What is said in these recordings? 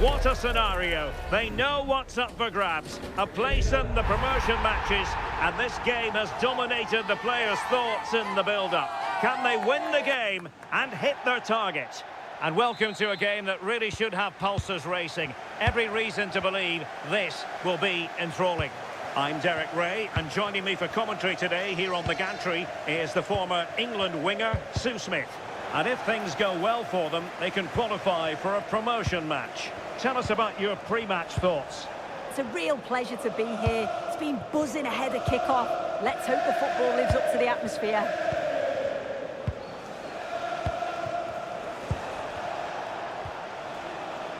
What a scenario. They know what's up for grabs. A place in the promotion matches, and this game has dominated the players' thoughts in the build-up. Can they win the game and hit their target? And welcome to a game that really should have pulses racing. Every reason to believe this will be enthralling. I'm Derek Ray, and joining me for commentary today here on the gantry is the former England winger, Sue Smith. And if things go well for them, they can qualify for a promotion match. Tell us about your pre-match thoughts. It's a real pleasure to be here. It's been buzzing ahead of kick-off. Let's hope the football lives up to the atmosphere.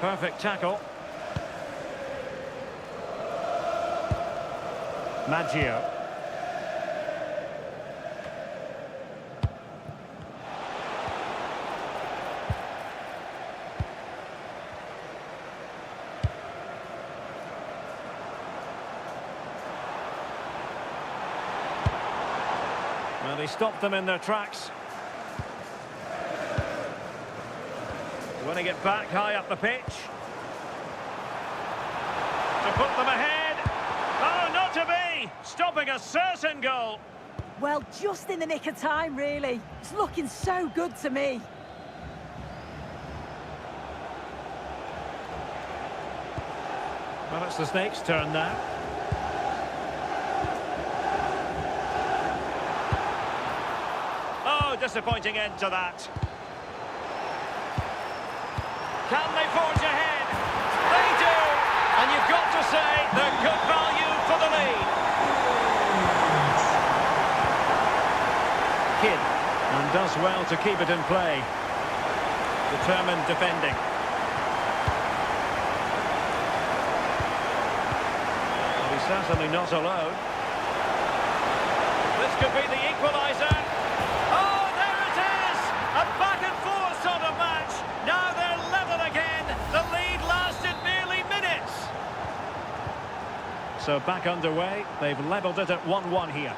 Perfect tackle. Maggio. Well, he stopped them in their tracks. Winning it back high up the pitch. To put them ahead. Oh, not to be! Stopping a certain goal. Well, just in the nick of time, really. It's looking so good to me. Well, it's the Snakes' turn now. Oh, disappointing end to that. Can they forge ahead? They do! And you've got to say they're good value for the lead. Kidd, and does well to keep it in play. Determined defending. Well, he's certainly not alone. This could be the equaliser. Oh, there it is! A back-and-forth sort of match. Now they're level again. The lead lasted merely minutes. So back underway. They've levelled it at 1-1 here.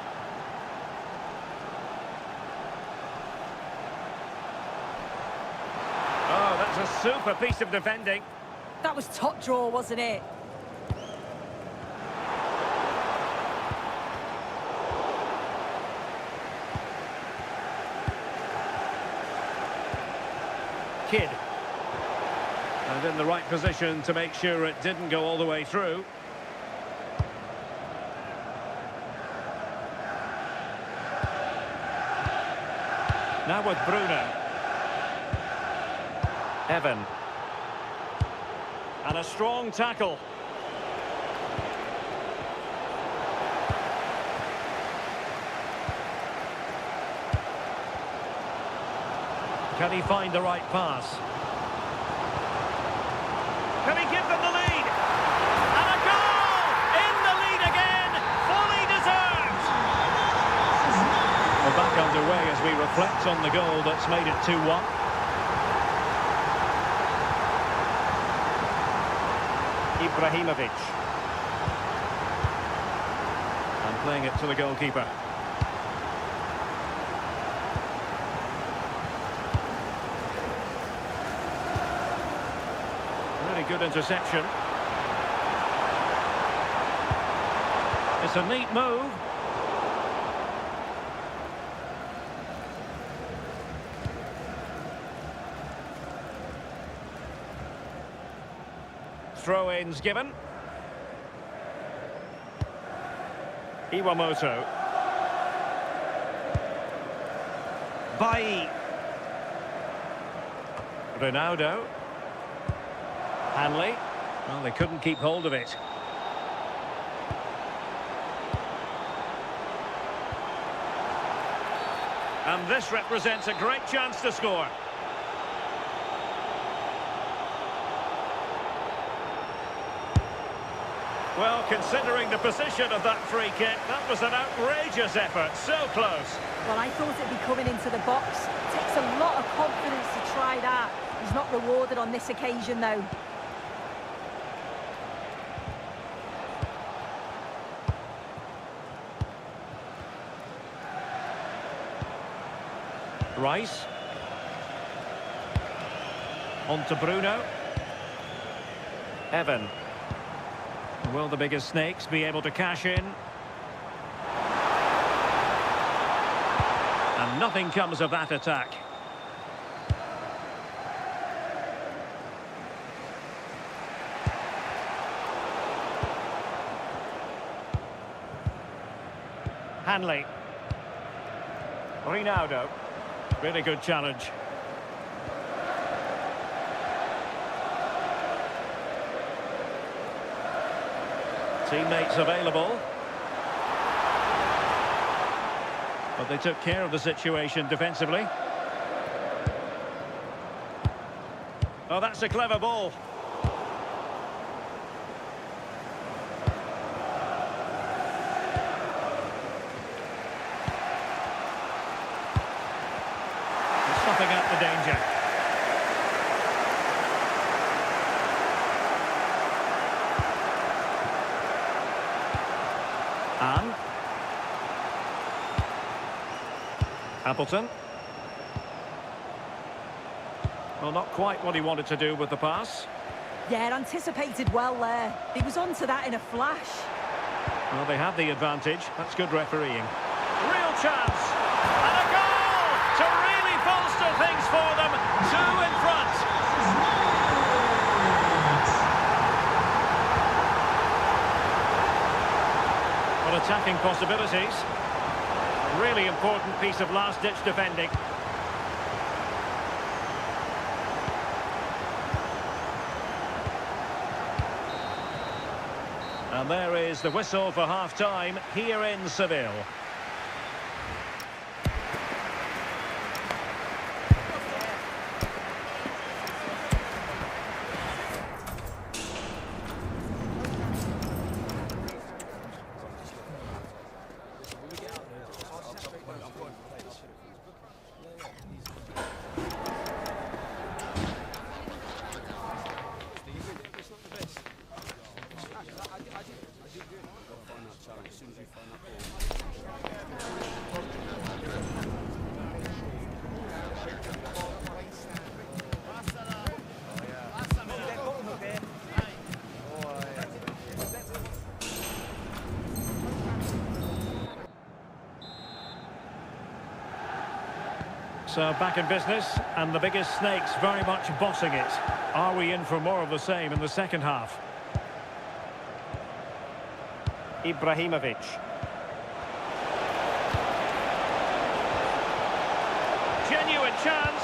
Oh, that's a super piece of defending. That was top draw, wasn't it? Kidd. And in the right position to make sure it didn't go all the way through. Now with Bruno. Evan. And a strong tackle. Can he find the right pass? Can he give them the lead? And a goal! In the lead again! Fully deserved! We're back underway as we reflect on the goal that's made it 2-1. Ibrahimovic. And playing it to the goalkeeper. Good interception. It's a neat move. Throw-ins given. Iwamoto. Bailly. Ronaldo. Hanley. Well, they couldn't keep hold of it. And this represents a great chance to score. Well, considering the position of that free kick, that was an outrageous effort. So close. Well, I thought it'd be coming into the box. It takes a lot of confidence to try that. He's not rewarded on this occasion, though. Rice. On to Bruno. Evan. Will the biggest snakes be able to cash in? And nothing comes of that attack. Hanley. Ronaldo. Really good challenge. Teammates available. But they took care of the situation defensively. Oh, that's a clever ball. Stopping out the danger. And Appleton. Well, not quite what he wanted to do with the pass. Yeah, anticipated well there. He was onto that in a flash. Well, they had the advantage. That's good refereeing. Real chance. And a goal to really bolster things for them. 2 in front. Well, attacking possibilities. Really important piece of last-ditch defending. And there is the whistle for half-time here in Seville. So back in business, and the biggest snakes very much bossing it. Are we in for more of the same in the second half? Ibrahimovic. Genuine chance.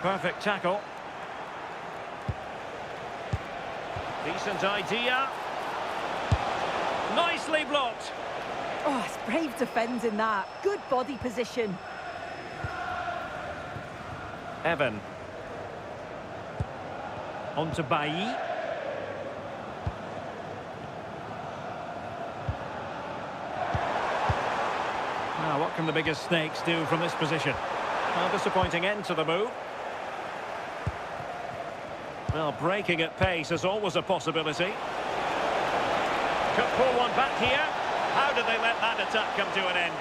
Perfect tackle. Decent idea. Nicely blocked. Oh, it's brave defending that. Good body position. Evan. On to Bailly. Now, what can the biggest snakes do from this position? A disappointing end to the move. Well, breaking at pace is always a possibility. Could pull one back here. How did they let that attack come to an end?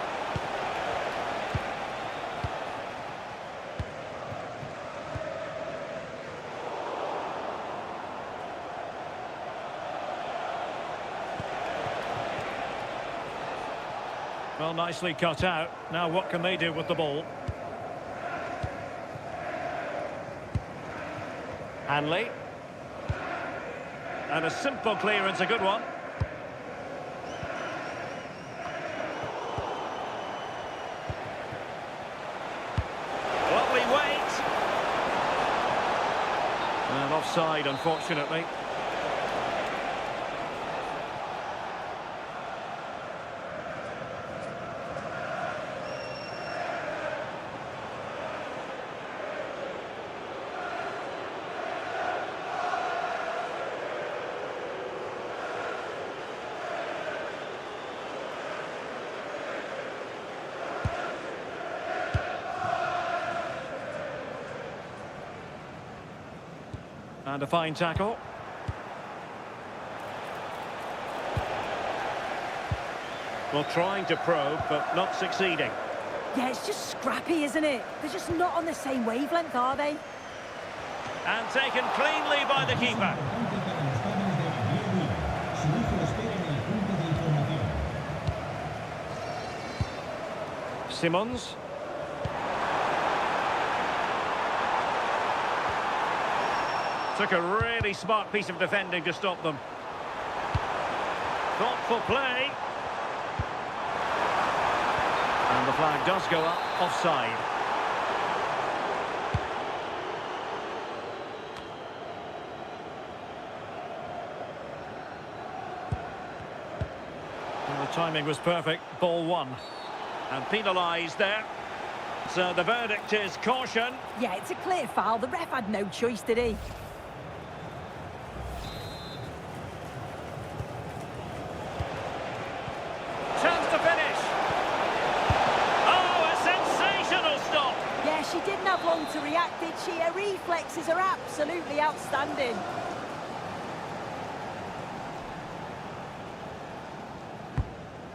Well, nicely cut out. Now what can they do with the ball? Hanley. And a simple clearance, a good one. Lovely weight. And offside, unfortunately. And a fine tackle. Well, trying to probe, but not succeeding. Yeah, it's just scrappy, isn't it? They're just not on the same wavelength, are they? And taken cleanly by the keeper. Simons. Took a really smart piece of defending to stop them. Thoughtful play. And the flag does go up, offside. And the timing was perfect, ball one. And penalised there. So the verdict is caution. Yeah, it's a clear foul. The ref had no choice, did he? Chance to finish. Oh, a sensational stop. Yeah, she didn't have long to react, did she? Her reflexes are absolutely outstanding.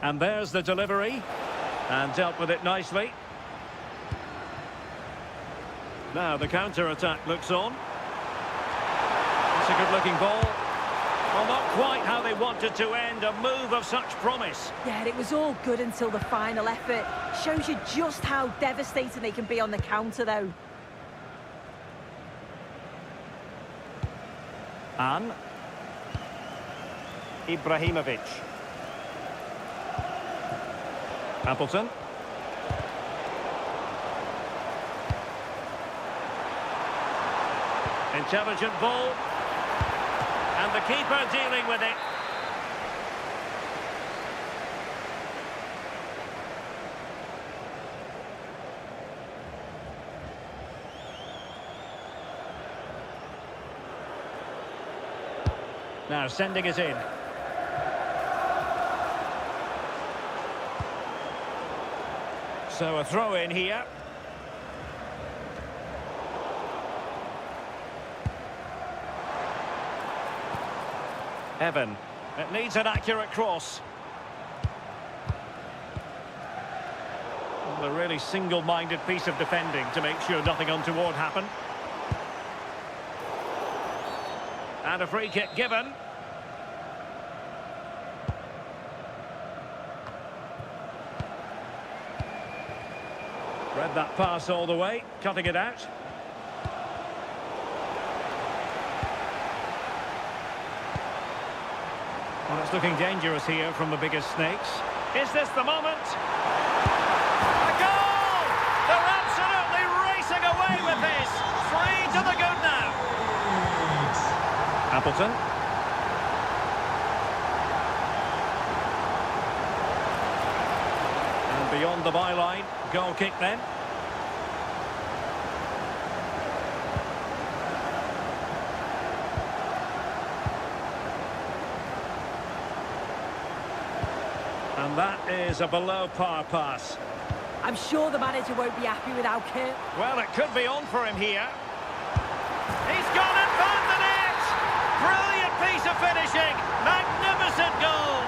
And there's the delivery. And dealt with it nicely. Now the counter-attack looks on. It's a good-looking ball. Well, not quite how they wanted to end a move of such promise. Yeah, it was all good until the final effort. Shows you just how devastating they can be on the counter, though. And Ibrahimovic. Appleton. Intelligent ball. And the keeper dealing with it. Now sending it in. So a throw in here. Evan. It needs an accurate cross. A really single-minded piece of defending to make sure nothing untoward happened. And a free kick given. Read that pass all the way, cutting it out. Well, it's looking dangerous here from the biggest snakes. Is this the moment? A goal! They're absolutely racing away with this. 3 to the good now. Appleton. And beyond the byline, goal kick then. And that is a below-par pass. I'm sure the manager won't be happy with how Kurt... Well, it could be on for him here. He's gone and found the net! Brilliant piece of finishing! Magnificent goal!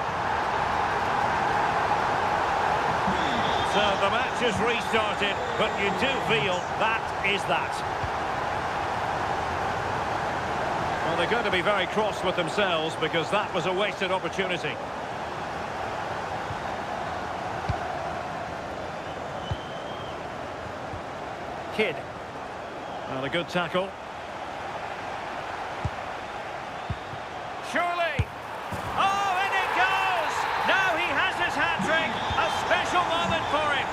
So the match has restarted, but you do feel that is that. Well, they're going to be very cross with themselves because that was a wasted opportunity. Kidd. Well, a good tackle. Surely. Oh, and it goes! Now he has his hat-trick. A special moment for him.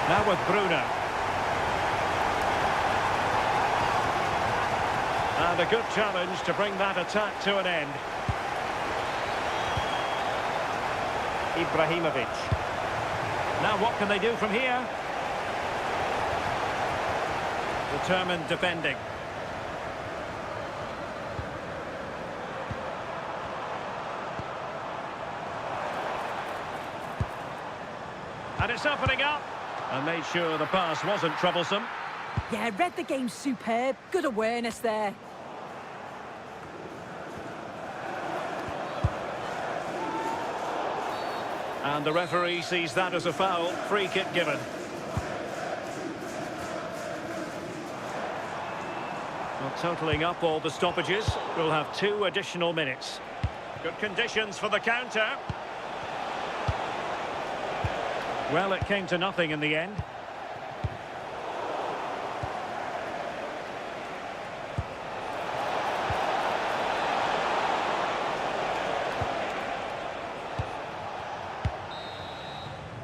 Now with Bruno. And a good challenge to bring that attack to an end. Ibrahimovic. Now what can they do from here? Determined defending. And it's opening up. And made sure the pass wasn't troublesome. Yeah, read the game superb. Good awareness there. And the referee sees that as a foul. Free kick given. Well, totalling up all the stoppages, we'll have 2 additional minutes. Good conditions for the counter. Well, it came to nothing in the end.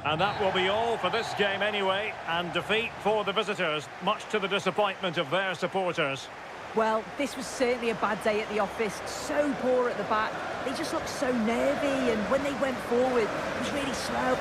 And that will be all for this game anyway, and defeat for the visitors, much to the disappointment of their supporters. Well, this was certainly a bad day at the office. So poor at the back. They just looked so nervy, and when they went forward, it was really slow.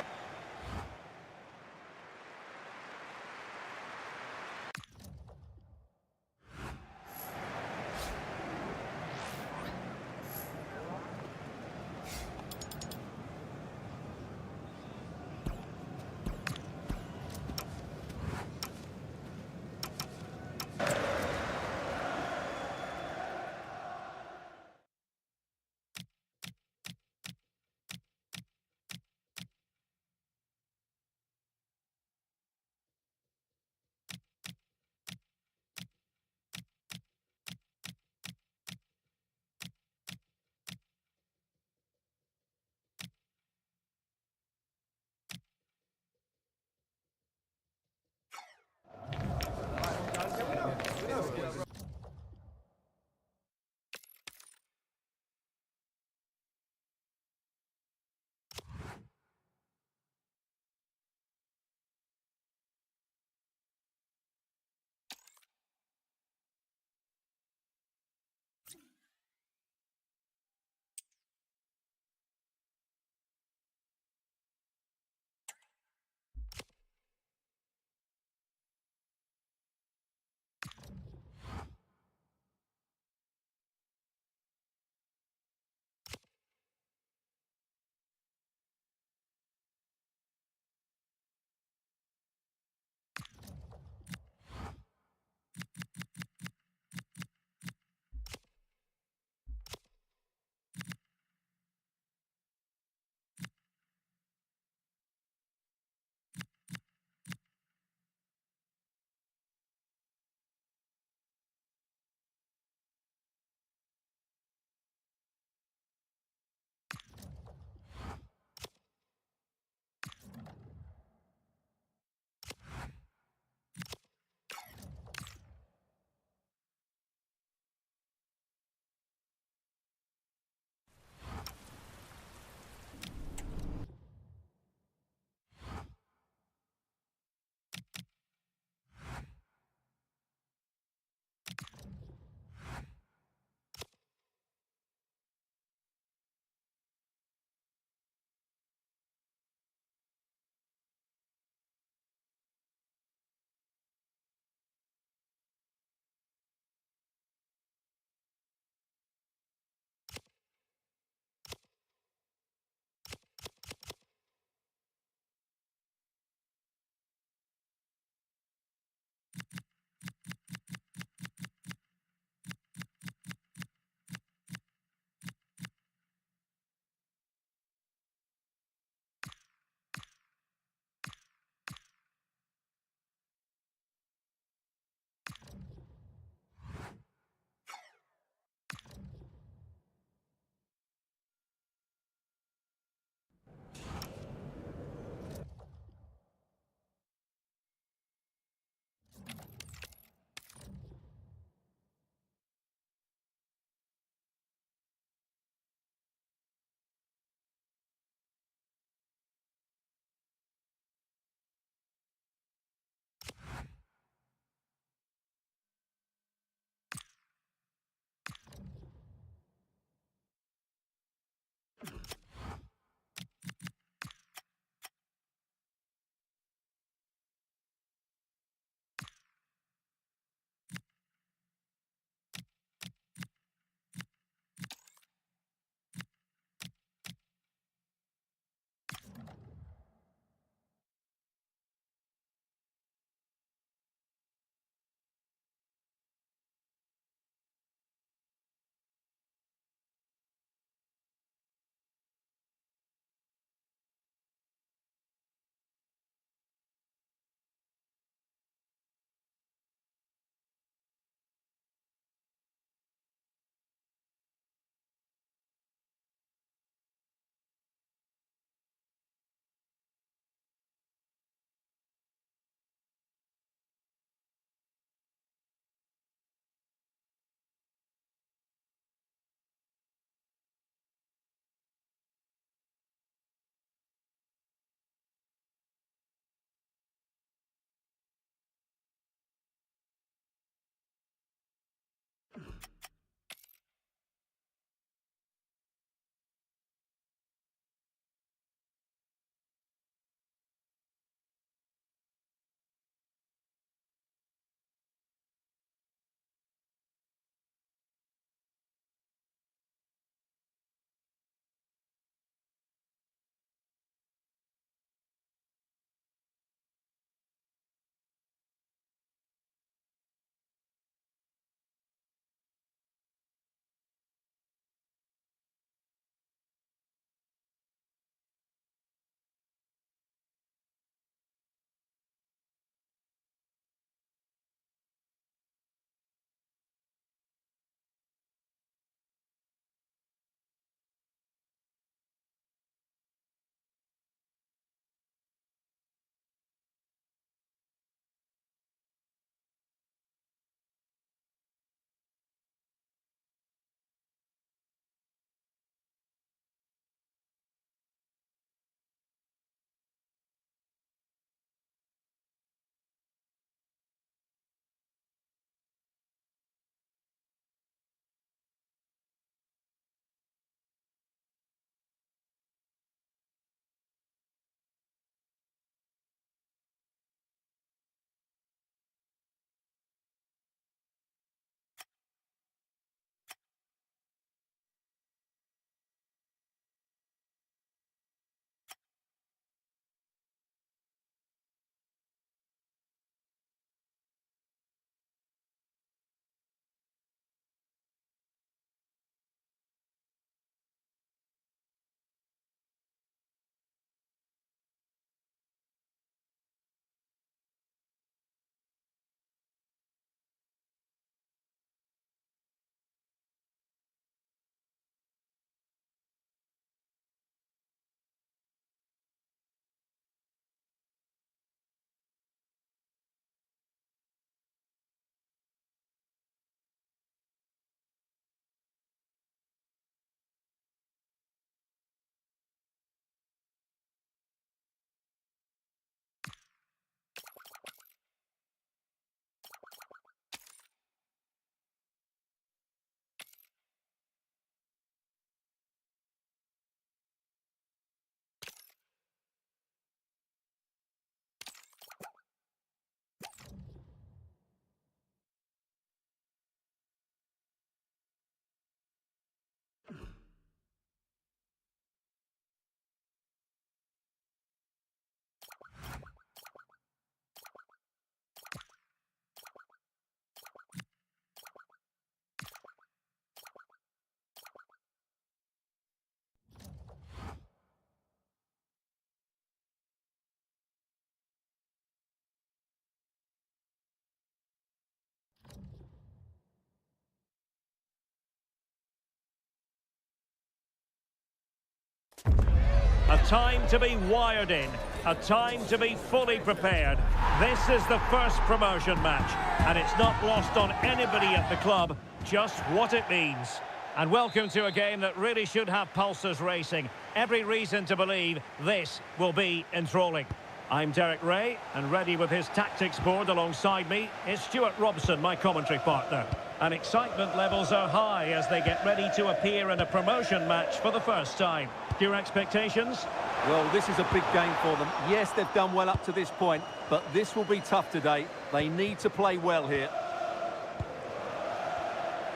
time to be wired in, a time to be fully prepared. This is the first promotion match, and it's not lost on anybody at the club just what it means. And welcome to a game that really should have pulses racing. Every reason to believe this will be enthralling. I'm Derek Ray, and ready with his tactics board alongside me is Stuart Robson, my commentary partner. And excitement levels are high as they get ready to appear in a promotion match for the first time. Your expectations? Well, this is a big game for them. Yes, they've done well up to this point, but this will be tough today. They need to play well here.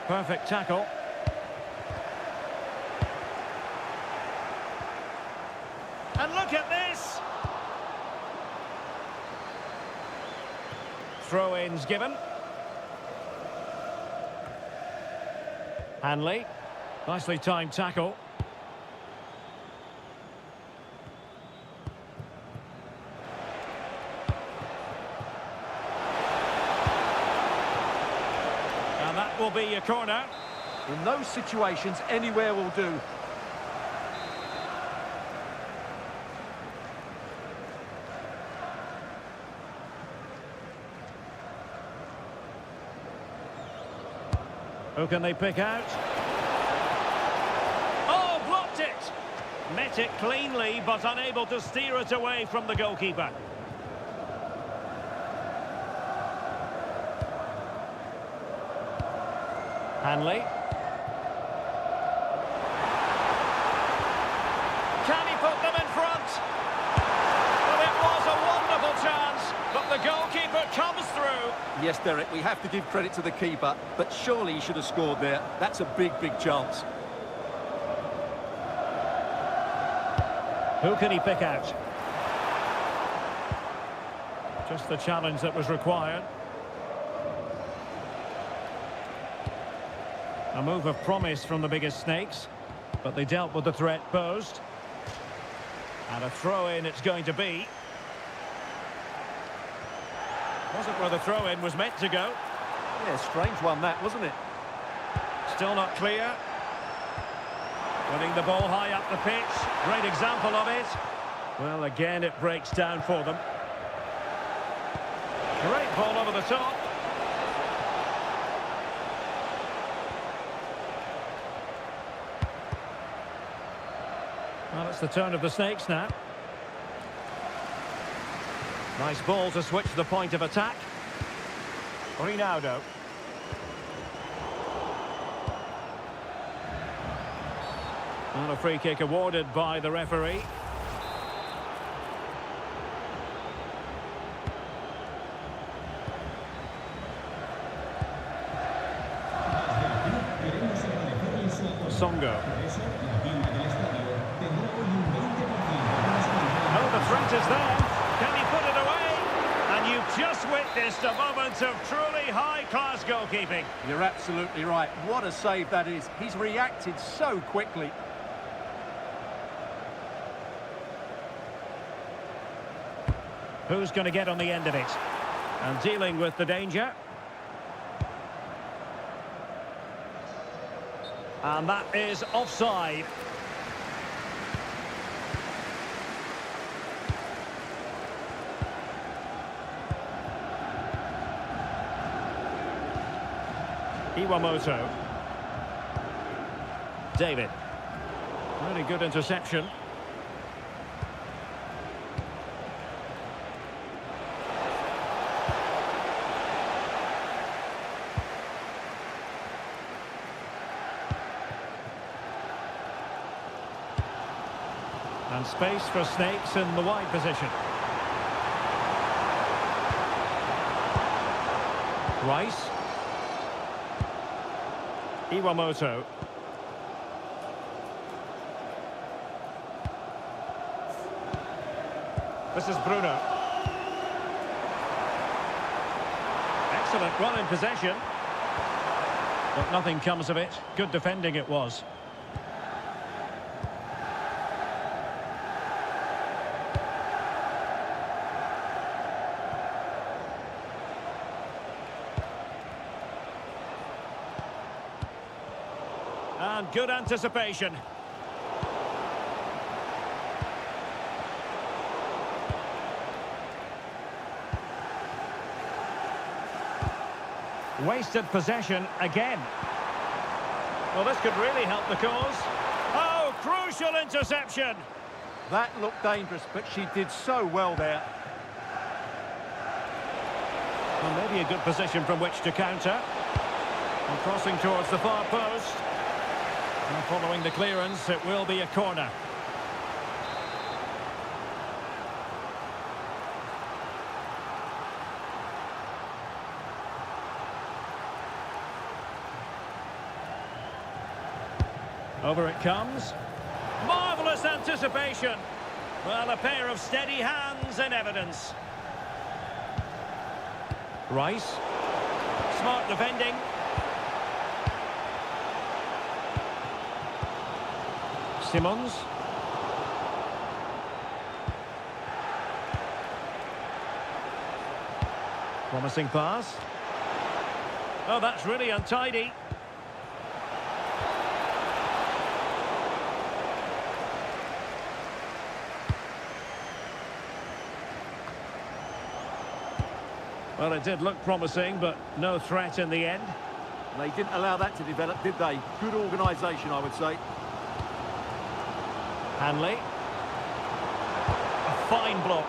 Perfect tackle. And look at this! Throw-ins given. Hanley. Nicely timed tackle. And that will be a corner. In those situations, anywhere will do. Who can they pick out? Oh, blocked it! Met it cleanly, but unable to steer it away from the goalkeeper. Hanley. Can he put them in front? Well, it was a wonderful chance, but the goalkeeper comes through. Yes, Derek, we have to give credit to the keeper, but surely he should have scored there. That's a big, big chance. Who can he pick out? Just the challenge that was required. A move of promise from the biggest snakes, but they dealt with the threat posed. And a throw-in it's going to be. Wasn't where the throw-in was meant to go. Yeah, strange one that, wasn't it? Still not clear. Winning the ball high up the pitch. Great example of it. Well, again, it breaks down for them. Great ball over the top. Well, it's the turn of the Snakes now. Nice ball to switch the point of attack. Ronaldo. And a free kick awarded by the referee. Songo. Oh, the threat is there. Can he put it away? And you've just witnessed a moment of truly high-class goalkeeping. You're absolutely right. What a save that is. He's reacted so quickly. Who's going to get on the end of it? And dealing with the danger. And that is offside. Iwamoto. David. Really good interception. And space for Snakes in the wide position. Rice. Iwamoto. This is Bruno. Excellent run in possession. But nothing comes of it. Good defending it was. And good anticipation. Wasted possession again. Well, this could really help the cause. Oh, crucial interception. That looked dangerous, but she did so well there. Well, maybe a good position from which to counter. And crossing towards the far post. And following the clearance, it will be a corner. Over it comes. Marvellous anticipation. Well, a pair of steady hands in evidence. Rice. Smart defending. Simons. Promising pass. Oh, that's really untidy. Well, it did look promising, but no threat in the end. They didn't allow that to develop, did they? Good organisation, I would say. Hanley. A fine block.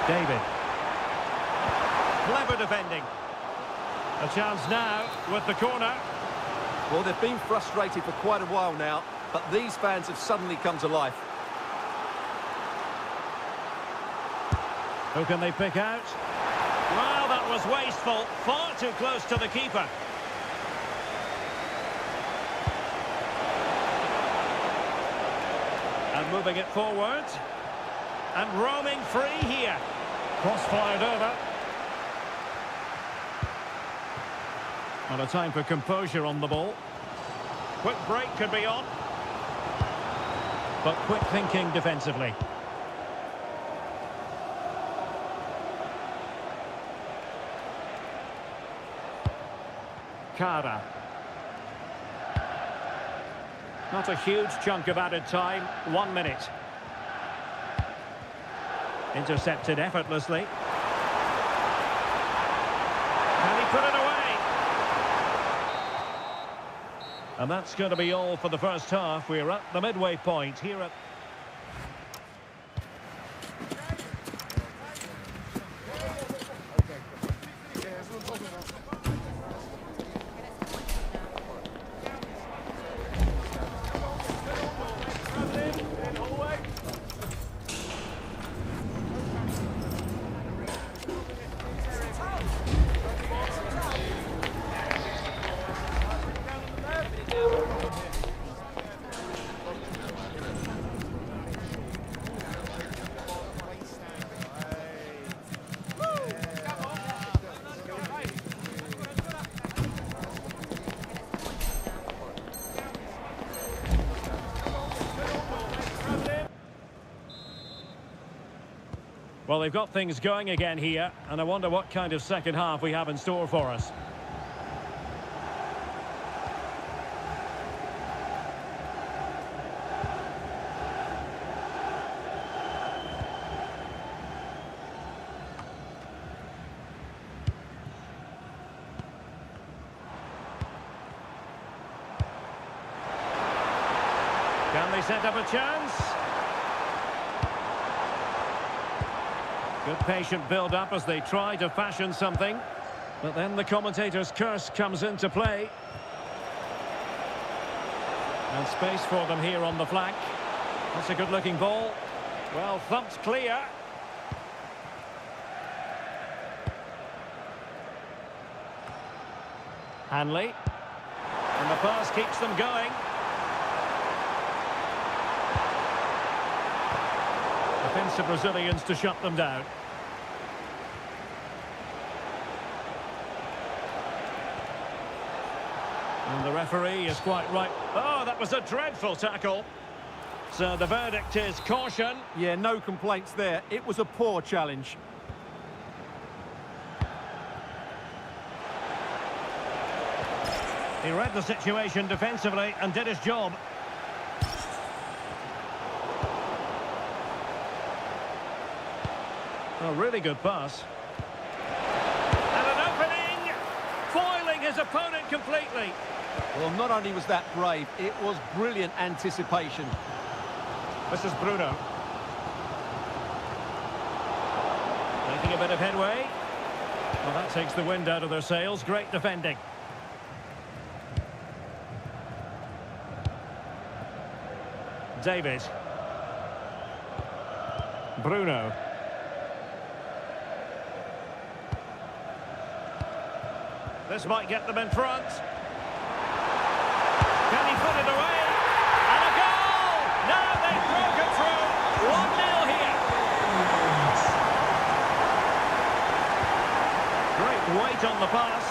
David. Clever defending. A chance now with the corner. Well, they've been frustrated for quite a while now, but these fans have suddenly come to life. Who can they pick out? Well, that was wasteful. Far too close to the keeper. And moving it forward. And roaming free here. Cross-fired over. Well, a time for composure on the ball. Quick break could be on. But quick thinking defensively. Kara. Not a huge chunk of added time. 1 minute. Intercepted effortlessly. Can he put it away? And that's going to be all for the first half. We're at the midway point here at... Well, they've got things going again here, and I wonder what kind of second half we have in store for us. Can they set up a chance? Good patient build-up as they try to fashion something. But then the commentator's curse comes into play. And space for them here on the flank. That's a good-looking ball. Well, thumped clear. Hanley. And the pass keeps them going. Defensive Brazilians to shut them down. And the referee is quite right. Oh, that was a dreadful tackle. So the verdict is caution. Yeah, no complaints there. It was a poor challenge. He read the situation defensively and did his job. A really good pass. And an opening! Foiling his opponent completely. Well, not only was that brave, it was brilliant anticipation. This is Bruno. Making a bit of headway. Well, that takes the wind out of their sails. Great defending. David. Bruno. This might get them in front. Can he put it away? And a goal! Now they've broken through. 1-0 here. Great weight on the pass.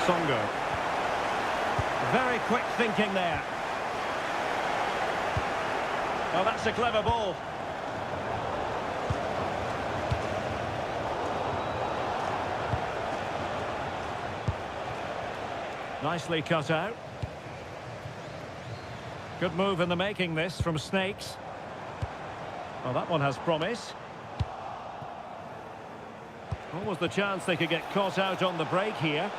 Songo. Very quick thinking there. Oh, that's a clever ball. Nicely cut out. Good move in the making this from Snakes. Well, that one has promise. What was the chance they could get caught out on the break here?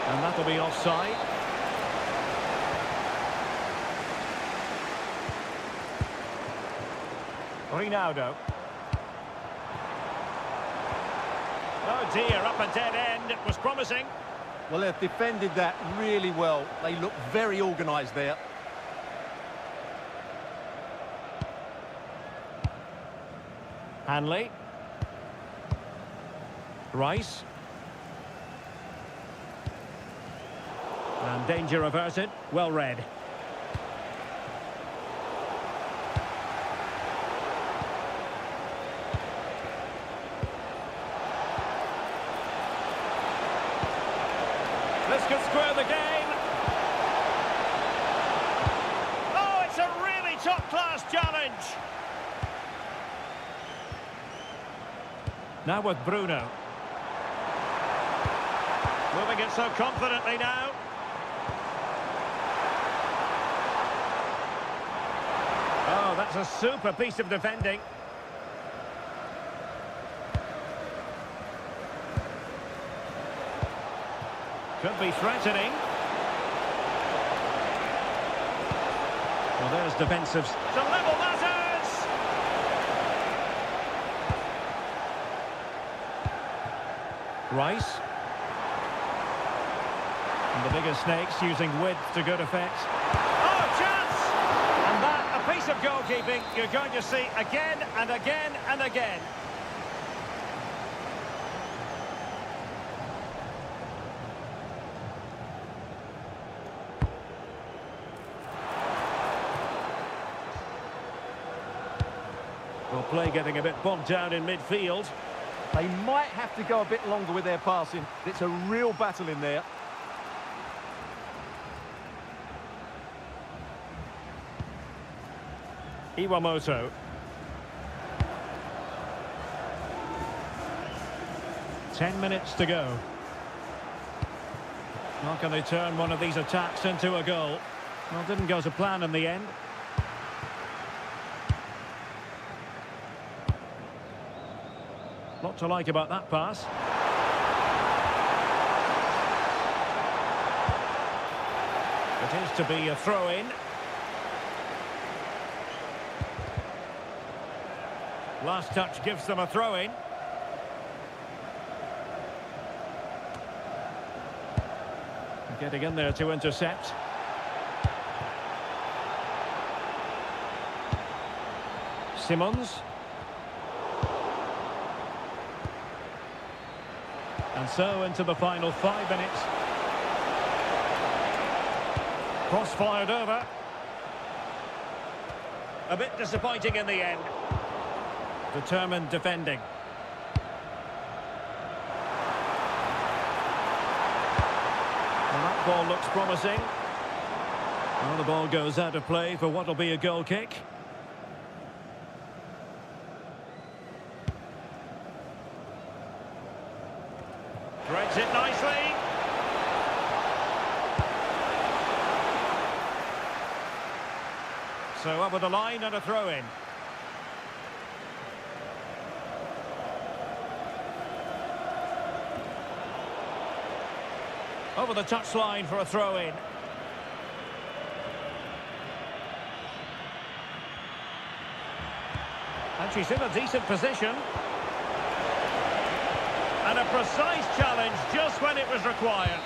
And that'll be offside. Ronaldo. Oh dear, up a dead end. It was promising. Well, they've defended that really well. They look very organised there. Hanley. Rice. And danger averted. Well read. This could square the game. Oh, it's a really top-class challenge. Now with Bruno. Moving it so confidently now. Oh, that's a super piece of defending. Could be threatening. Well, there's defensive. To level matters! Rice. And the bigger Snakes using width to good effect. Oh, chance! And that, a piece of goalkeeping you're going to see again and again and again. Well, play getting a bit bogged down in midfield. They might have to go a bit longer with their passing. It's a real battle in there. Iwamoto. Ten minutes to go. How can they turn one of these attacks into a goal? Well, didn't go to plan in the end. Lot to like about that pass. It is to be a throw-in. Last touch gives them a throw-in. Getting in there to intercept. Simmons. And so into the final 5 minutes. Cross fired over. A bit disappointing in the end. Determined defending. Well, that ball looks promising. Well, the ball goes out of play for what will be a goal kick. Threads it nicely. So over the line and a throw-in. Over the touchline for a throw-in. And she's in a decent position. And a precise challenge just when it was required.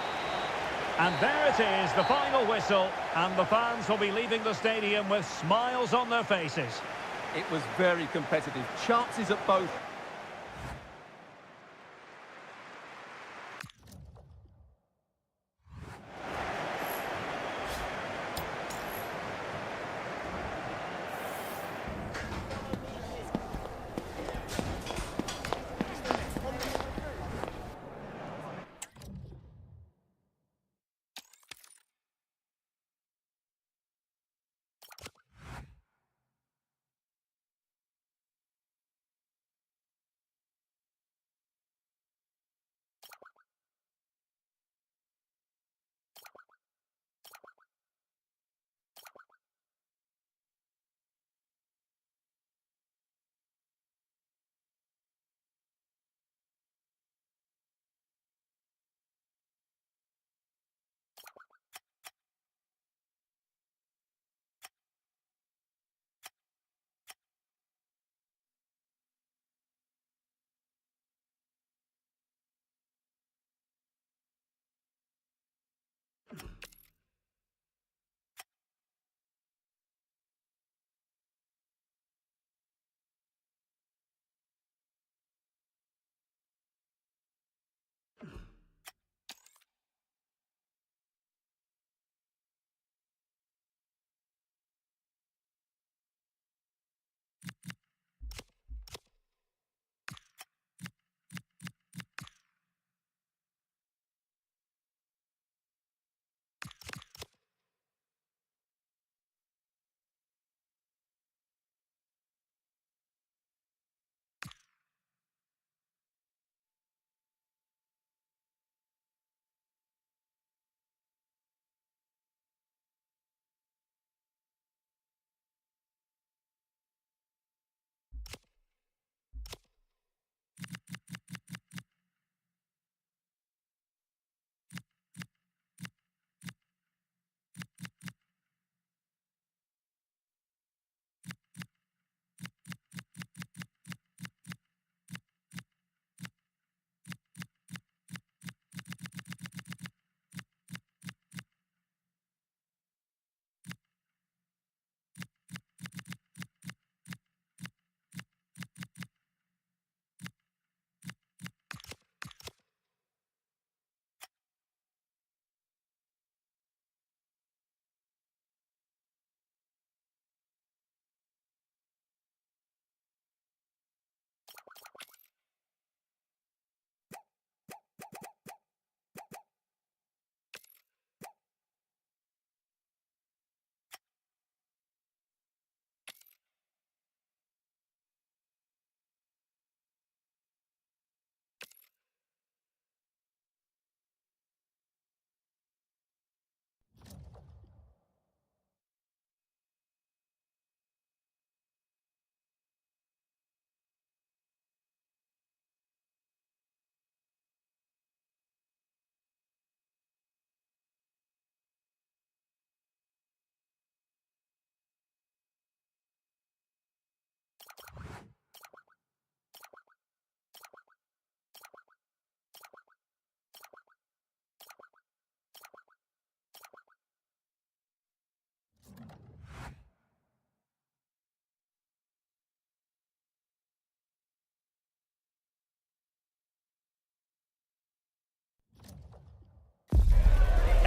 And there it is, the final whistle. And the fans will be leaving the stadium with smiles on their faces. It was very competitive. Chances at both.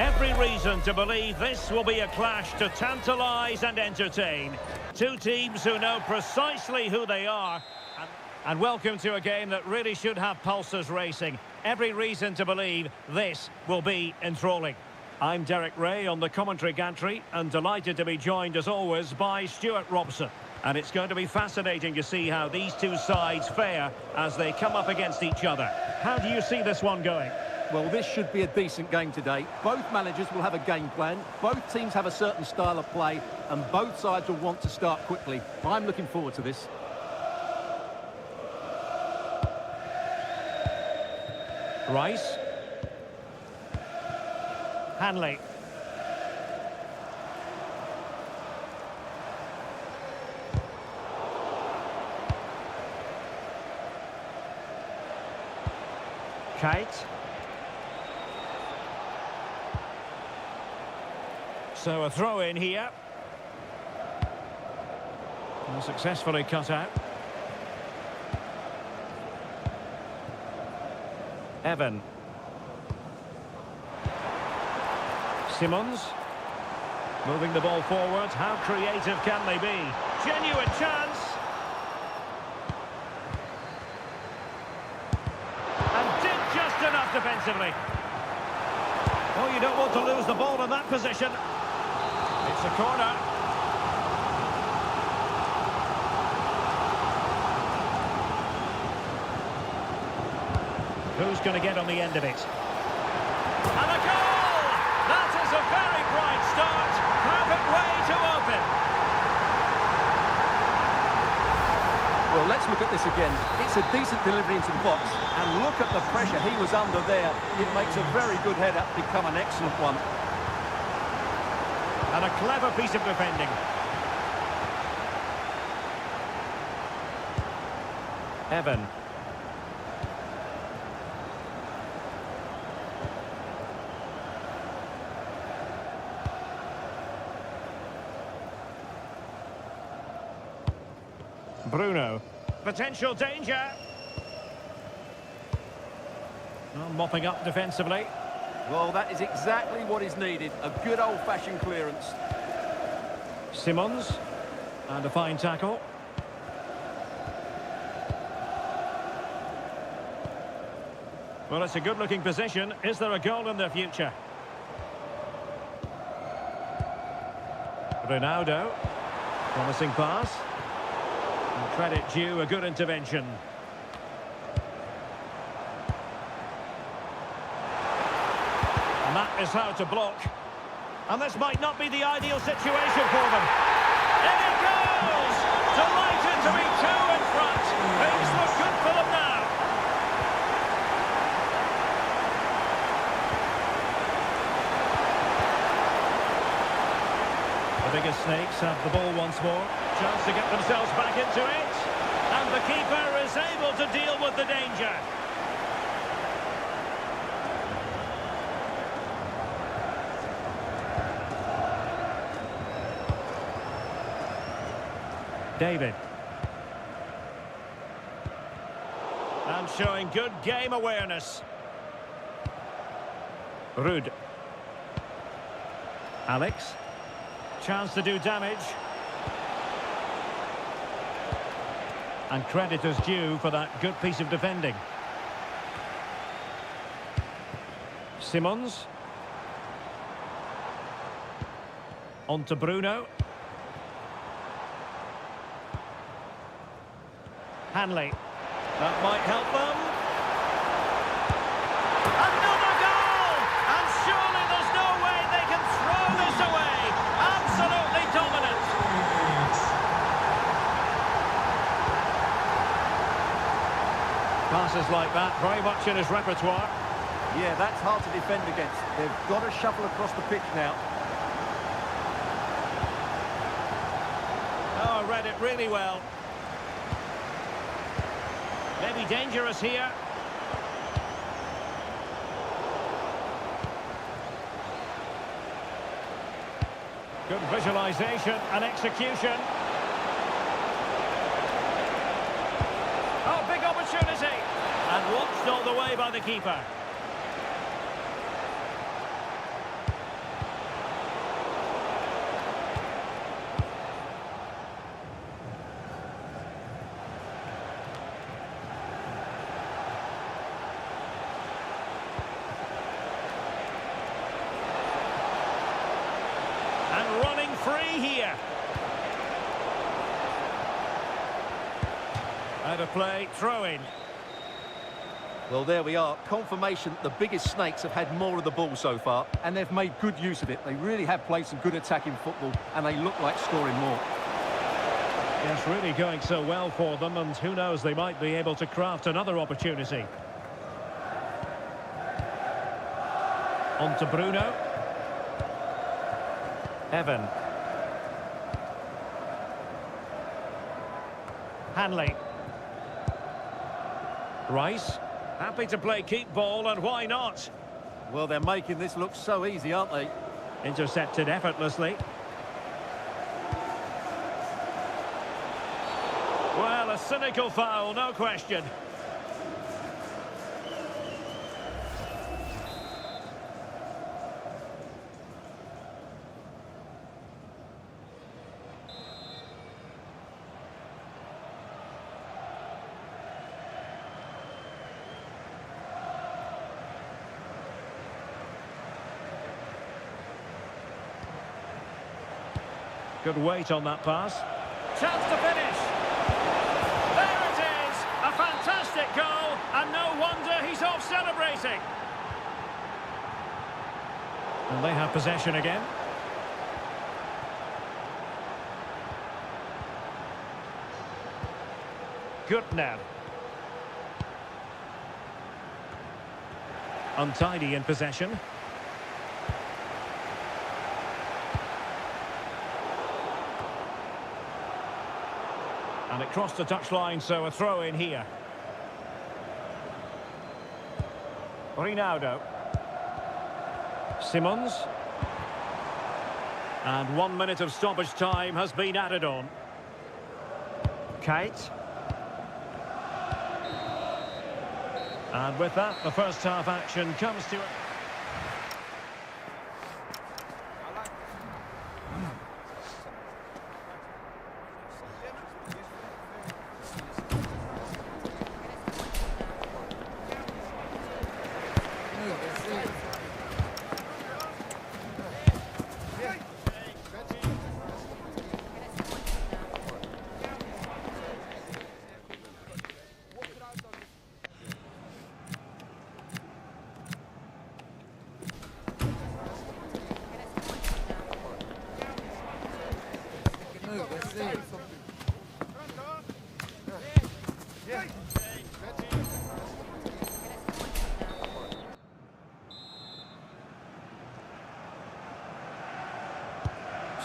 Every reason to believe this will be a clash to tantalise and entertain. Two teams who know precisely who they are. And welcome to a game that really should have pulses racing. Every reason to believe this will be enthralling. I'm Derek Ray on the commentary gantry and delighted to be joined as always by Stuart Robson. And it's going to be fascinating to see how these two sides fare as they come up against each other. How do you see this one going? Well, this should be a decent game today. Both managers will have a game plan. Both teams have a certain style of play, and both sides will want to start quickly. I'm looking forward to this. Rice. Hanley. Kite. So a throw in here. And successfully cut out. Evan. Simmons. Moving the ball forward. How creative can they be? Genuine chance. And did just enough defensively. Oh, you don't want to lose the ball in that position. It's a corner. Who's going to get on the end of it? And a goal! That is a very bright start. Perfect way to open. Well, let's look at this again. It's a decent delivery into the box. And look at the pressure he was under there. It makes a very good header become an excellent one. And a clever piece of defending. Evan. Bruno. Potential danger. Oh, mopping up defensively. Well, that is exactly what is needed. A good old-fashioned clearance. Simmons. And a fine tackle. Well, it's a good-looking position. Is there a goal in the future? Ronaldo. Promising pass. And credit due, a good intervention. And that is how to block. And this might not be the ideal situation for them. In it goes! Delighted to be two in front. Things look good for them now. The biggest snakes have the ball once more. Chance to get themselves back into it. And the keeper is able to deal with the danger. David. And showing good game awareness. Ruud. Alex. Chance to do damage. And credit is due for that good piece of defending. Simmons. On to Bruno. Hanley. That might help them. Another goal! And surely there's no way they can throw this away. Absolutely dominant. Passes like that, very much in his repertoire. Yeah, that's hard to defend against. They've got to shuffle across the pitch now. Oh, read it really well. Maybe dangerous here. Good visualization and execution. Oh, big opportunity. And watched all the way by the keeper. Running free here. Out of play, throw in. Well, there we are. Confirmation the biggest snakes have had more of the ball so far, and they've made good use of it. They really have played some good attacking football, and they look like scoring more. Yes, really going so well for them, and who knows, they might be able to craft another opportunity. On to Bruno. Evan. Hanley. Rice. Happy to play keep ball, and why not? Well, they're making this look so easy, aren't they? Intercepted effortlessly. Well, a cynical foul, no question. Good weight on that pass. Chance to finish. There it is! A fantastic goal, and no wonder he's off celebrating. And they have possession again. Gutner. Untidy in possession. And it crossed the touchline, so a throw in here. Ronaldo. Simons. And 1 minute of stoppage time has been added on. Kite. And with that, the first half action comes to it.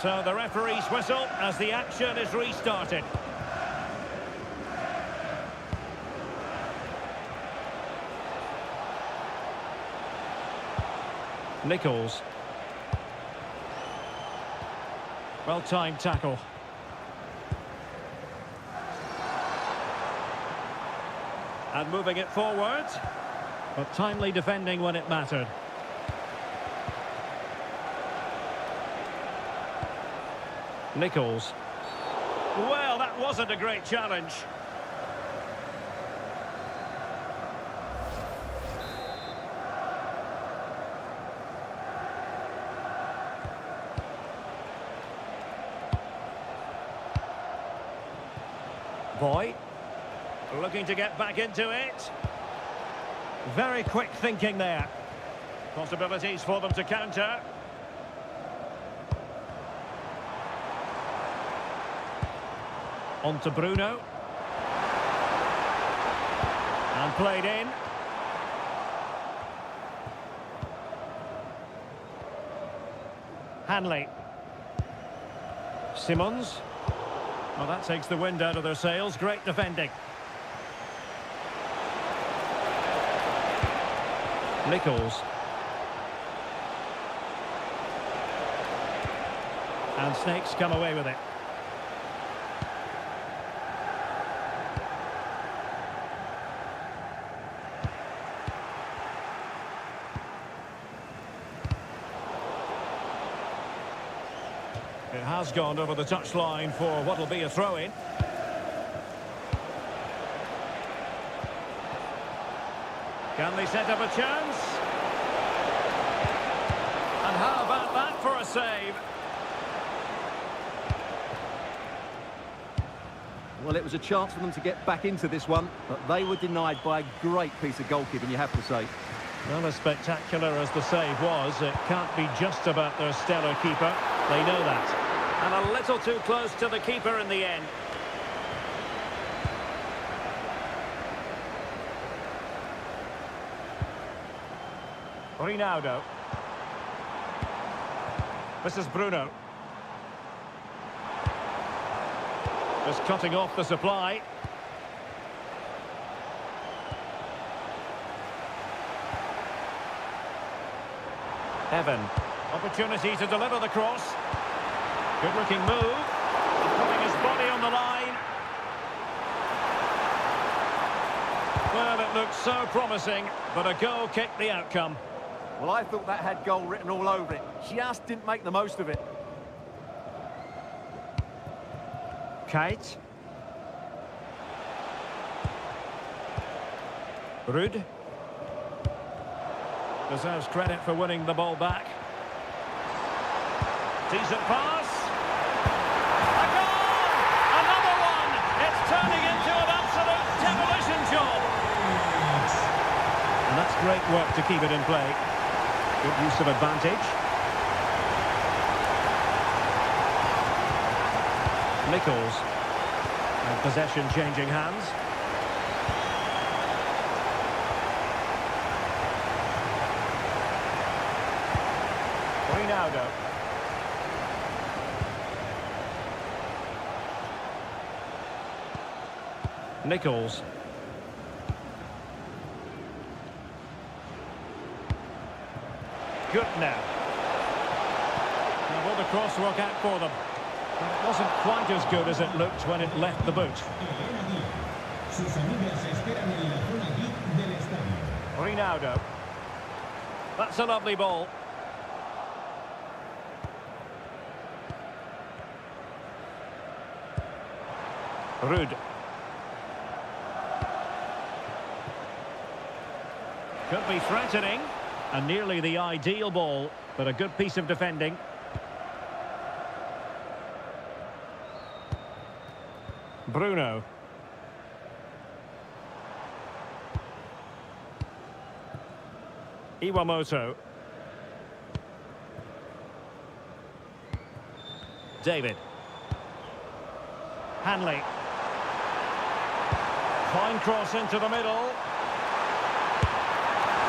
So the referee's whistle as the action is restarted. Nichols. Well-timed tackle. And moving it forward, but timely defending when it mattered. Nichols. Well, that wasn't a great challenge. Boy, looking to get back into it. Very quick thinking there. Possibilities for them to counter. On to Bruno. And played in. Hanley. Simons. Well, that takes the wind out of their sails. Great defending. Nichols. And Snakes come away with it. It has gone over the touchline for what will be a throw-in. Can they set up a chance? And how about that for a save? Well, it was a chance for them to get back into this one, but they were denied by a great piece of goalkeeping, you have to say. Well, as spectacular as the save was, it can't be just about their stellar keeper. They know that. And a little too close to the keeper in the end. Ronaldo. This is Bruno. Just cutting off the supply. Evan. Opportunity to deliver the cross. Good looking move. Putting his body on the line. Well, it looked so promising, but a goal kicked the outcome. Well, I thought that had goal written all over it. Just didn't make the most of it. Kite. Ruud. Deserves credit for winning the ball back. Decent pass. A goal! Another one! It's turning into an absolute demolition job. And that's great work to keep it in play. Good use of advantage. Nichols. And possession changing hands. Ronaldo. Nichols. Good now. Will the cross work out for them? But it wasn't quite as good as it looked when it left the boot. Ronaldo. That's a lovely ball. Ruud. Could be threatening. And nearly the ideal ball, but a good piece of defending. Bruno. Iwamoto. David. Hanley. Fine cross into the middle.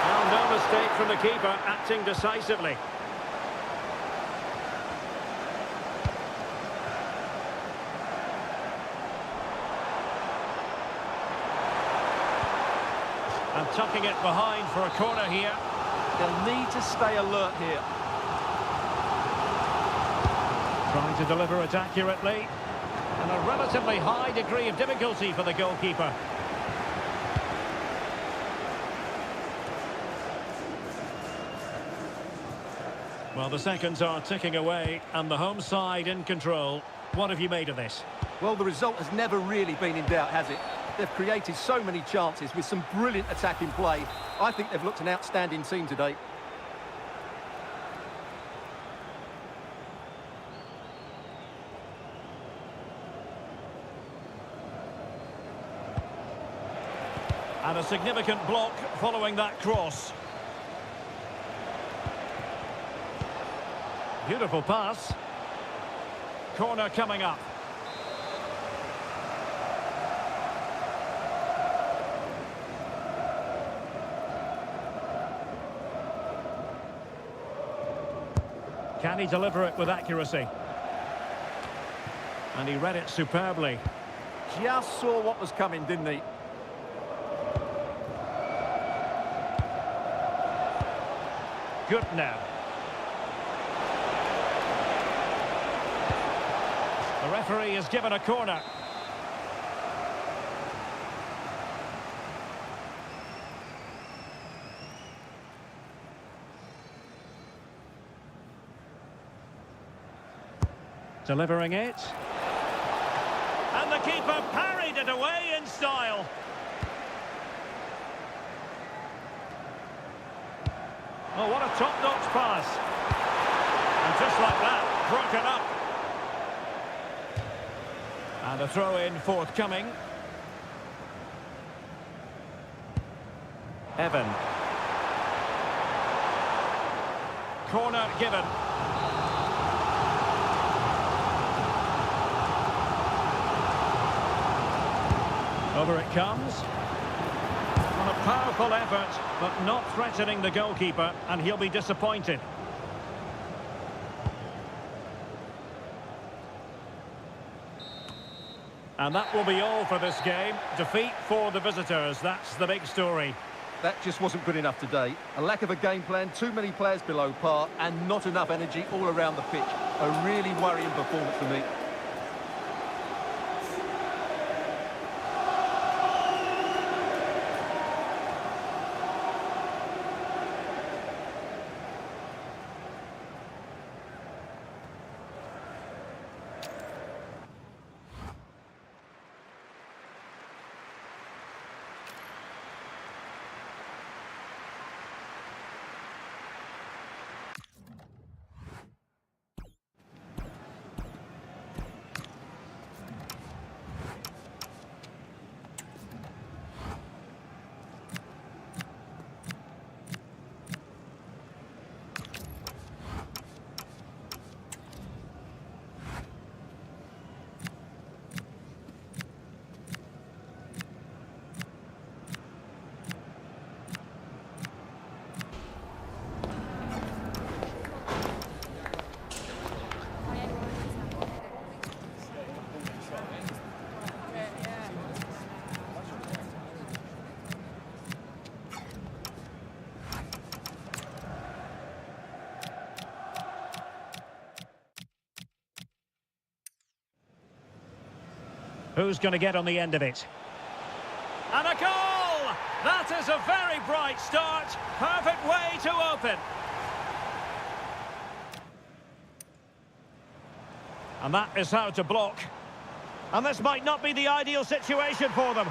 Well, no mistake from the keeper, acting decisively. And tucking it behind for a corner here. They'll need to stay alert here. Trying to deliver it accurately. And a relatively high degree of difficulty for the goalkeeper. Well, the seconds are ticking away, and the home side in control. What have you made of this? Well, the result has never really been in doubt, has it? They've created so many chances with some brilliant attacking play. I think they've looked an outstanding team today. And a significant block following that cross. Beautiful pass. Corner coming up. Can he deliver it with accuracy? And he read it superbly. Just saw what was coming, didn't he? Good now. The referee has given a corner. Delivering it. And the keeper parried it away in style. Oh, what a top-notch pass. And just like that, broken up. And a throw-in forthcoming. Evan. Corner given. Over it comes. On a powerful effort, but not threatening the goalkeeper, and he'll be disappointed. And that will be all for this game. Defeat for the visitors, that's the big story. That just wasn't good enough today. A lack of a game plan, too many players below par, and not enough energy all around the pitch. A really worrying performance for me. Who's going to get on the end of it? And a goal! That is a very bright start. Perfect way to open. And that is how to block. And this might not be the ideal situation for them.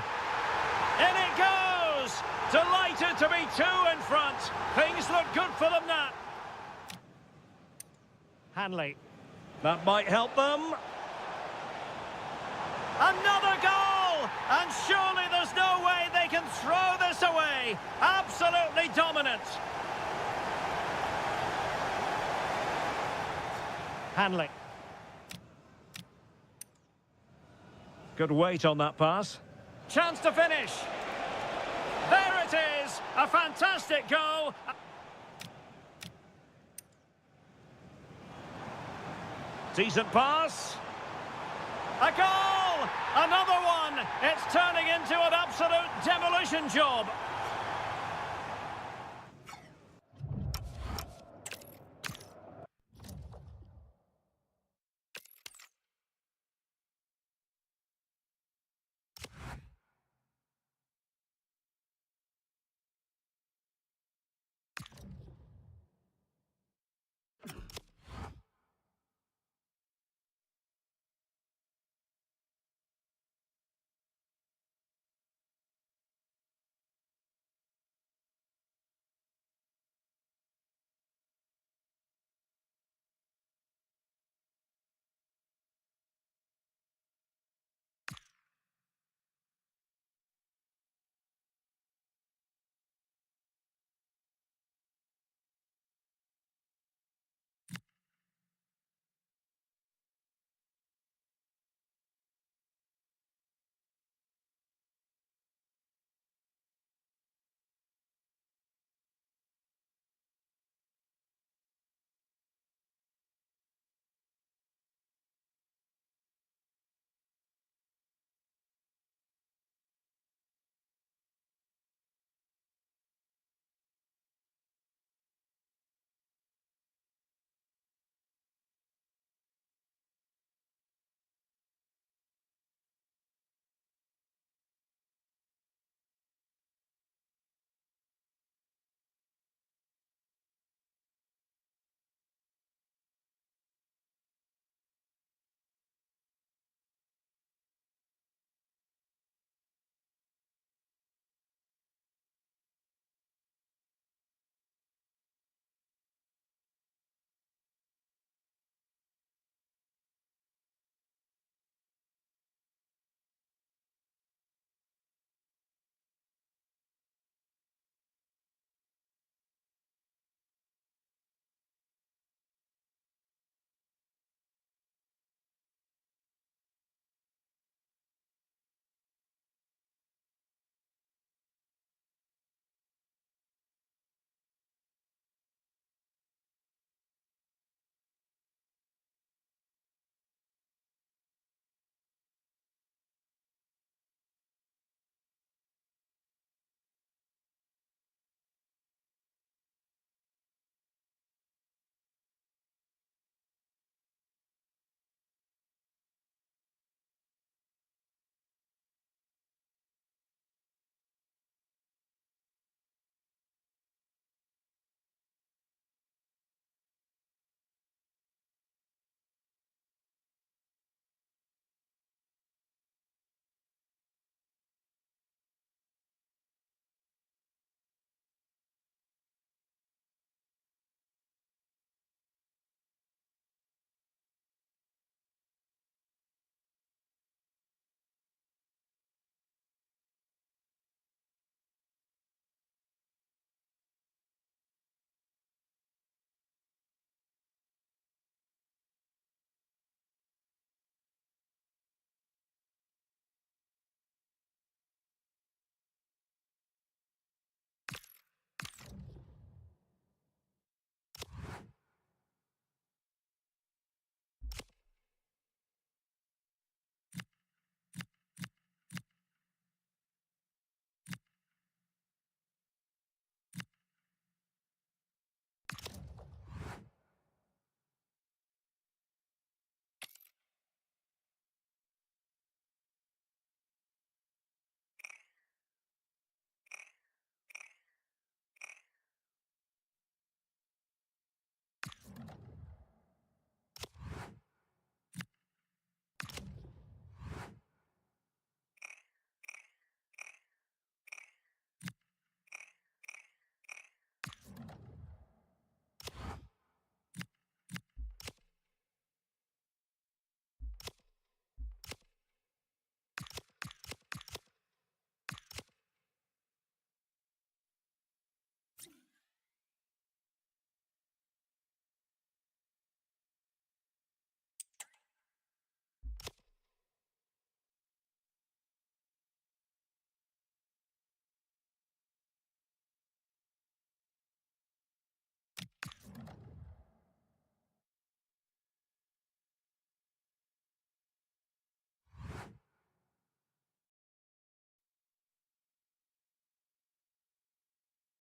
In it goes! Delighted to be two in front. Things look good for them now. Hanley. That might help them. Another goal! And surely there's no way they can throw this away. Absolutely dominant. Hanley. Good weight on that pass. Chance to finish. There it is. A fantastic goal. Decent pass. A goal! Another one! It's turning into an absolute demolition job.